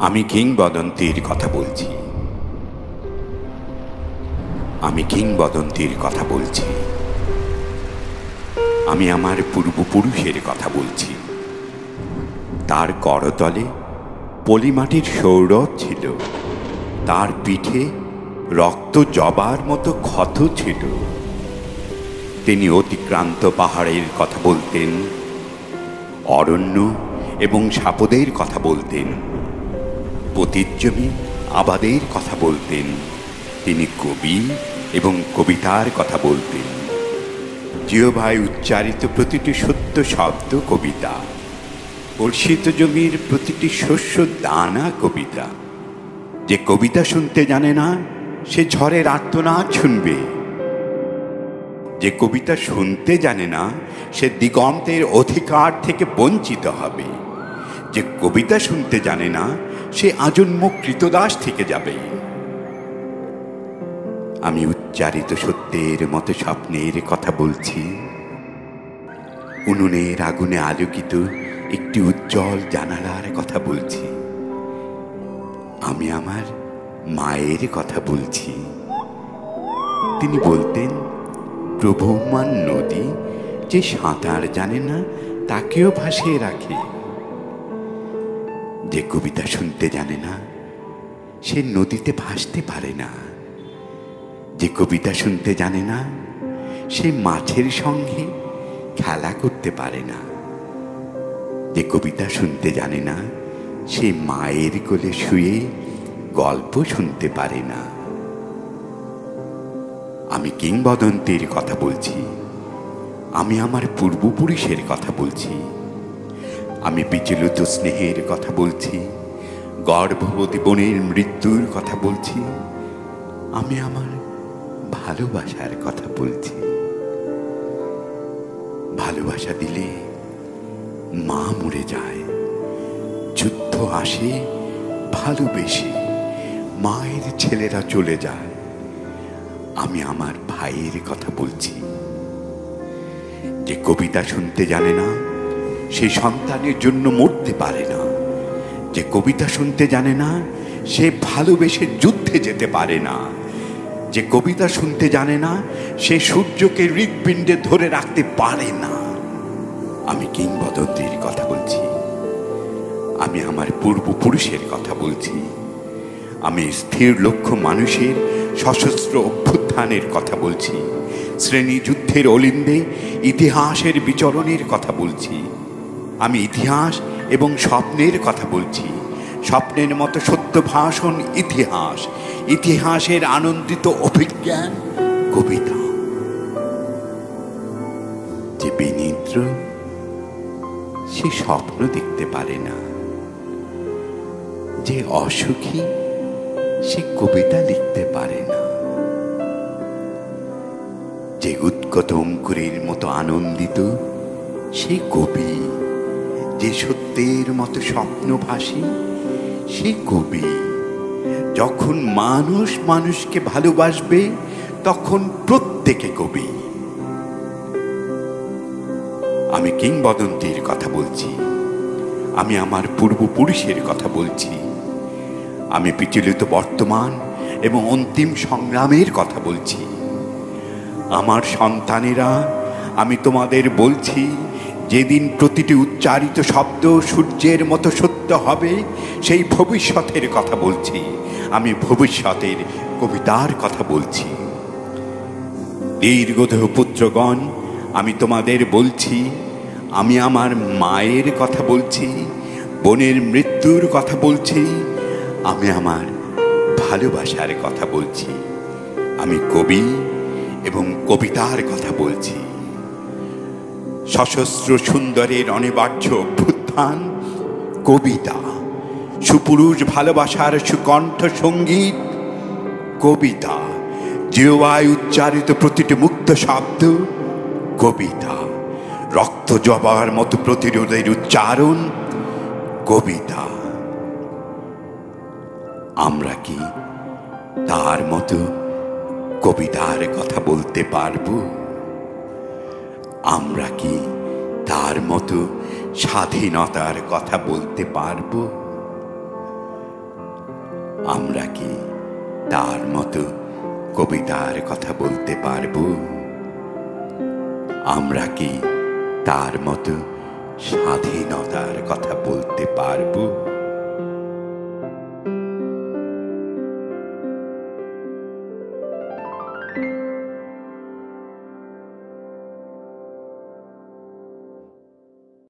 আমি কিংবদন্তির কথা বলছি। আমি কিংবদন্তির কথা বলছি। আমি আমার পূর্বপুরুষের কথা বলছি। তার করতলে পলিমাটির সৌরভ ছিল, তার পিঠে রক্ত জবার মতো ক্ষত ছিল। তিনি অতিক্রান্ত পাহাড়ের কথা বলতেন, অরণ্য এবং সাপদের কথা বলতেন, পতিত জমি আবাদের কথা বলতেন। তিনি কবি এবং কবিতার কথা বলতেন। জিহ্বায় উচ্চারিত প্রতিটি সত্য শব্দ কবিতা, বর্ষিত জমির প্রতিটি শস্য দানা কবিতা। যে কবিতা শুনতে জানে না সে ঝড়ের আর্তনাদ শুনবে। যে কবিতা শুনতে জানে না সে দিগন্তের অধিকার থেকে বঞ্চিত হবে। যে কবিতা শুনতে জানে না সে আজন্ম কৃতদাস থেকে যাবে। আমি উচ্চারিত সত্যের মতো স্বপ্নের কথা বলছি। উনুনের আগুনে আলোকিত একটি উজ্জ্বল জানালার কথা বলছি। আমি আমার মায়ের কথা বলছি। তিনি বলতেন, প্রবহমান নদী যে সাঁতার জানে না তাকেও ভাসিয়ে রাখে। যে কবিতা শুনতে জানে না সে নদীতে ভাসতে পারে না। যে কবিতা শুনতে জানে না সে মাছের সঙ্গে খেলা করতে পারে না। যে কবিতা শুনতে জানে না সে মায়ের কোলে শুয়ে গল্প শুনতে পারে না। আমি কিংবদন্তির কথা বলছি। আমি আমার পূর্বপুরুষের কথা বলছি। আমি বিচলিত স্নেহের কথা বলছি, গর্ভবতী বোনের মৃত্যুর কথা বলছি। আমি আমার ভালোবাসার কথা বলছি। ভালোবাসা দিলে মা মরে যায়, যুদ্ধ আসে ভালোবেসে মায়ের ছেলেরা চলে যায়। আমি আমার ভাইয়ের কথা বলছি। যে কবিতা শুনতে জানে না সে সন্তানের জন্য মরতে পারে না। যে কবিতা শুনতে জানে না সে ভালোবেসে যুদ্ধে যেতে পারে না। যে কবিতা শুনতে জানে না সে সূর্যকে হৃৎপিণ্ডে ধরে রাখতে পারে না। আমি কিংবদন্তির কথা বলছি। আমি আমার পূর্বপুরুষের কথা বলছি। আমি স্থির লক্ষ্য মানুষের সশস্ত্র অভ্যুত্থানের কথা বলছি। শ্রেণী যুদ্ধের অলিন্দে ইতিহাসের বিচরণের কথা বলছি। আমি ইতিহাস এবং স্বপ্নের কথা বলছি। স্বপ্নের মতো সত্য ভাষণ ইতিহাস, ইতিহাসের আনন্দিত অভিজ্ঞান কবিতা। যে বিনিদ্র সে স্বপ্ন দেখতে পারে না। যে অসুখী সে কবিতা লিখতে পারে না। যে উৎকট অঙ্কুরের মতো আনন্দিত সে কবি। যে সত্যের মতো স্বপ্নভাসী সে কবি। যখন মানুষ মানুষকে ভালোবাসবে তখন প্রত্যেকে কবি। আমি কিংবদন্তির কথা বলছি। আমি আমার পূর্বপুরুষের কথা বলছি। আমি বিচলিত বর্তমান এবং অন্তিম সংগ্রামের কথা বলছি। আমার সন্তানেরা, আমি তোমাদের বলছি, যেদিন প্রতিটি উচ্চারিত শব্দ সূর্যের মতো সত্য হবে সেই ভবিষ্যতের কথা বলছি। আমি ভবিষ্যতের কবিতার কথা বলছি। দীর্ঘদেহ পুত্রগণ, আমি তোমাদের বলছি, আমি আমার মায়ের কথা বলছি, বোনের মৃত্যুর কথা বলছি, আমি আমার ভালোবাসার কথা বলছি। আমি কবি এবং কবিতার কথা বলছি। সশস্ত্র সুন্দরের অনিবার্য অভ্যুত্থান কবিতা। সুপুরুষ ভালোবাসার সুকণ্ঠ সঙ্গীত কবিতা। জিহ্বায় উচ্চারিত প্রতিটি মুক্ত শব্দ কবিতা। রক্ত জবার মতো প্রতিরোধের উচ্চারণ কবিতা। আমরা কি তার মতো কবিতার কথা বলতে পারবো? আমরা কি তার মতো স্বাধীনতার কথা বলতে পারবো? আমরা কি তার মতো কবিতার কথা বলতে পারবো? আমরা কি তার মতো স্বাধীনতার কথা বলতে পারবো?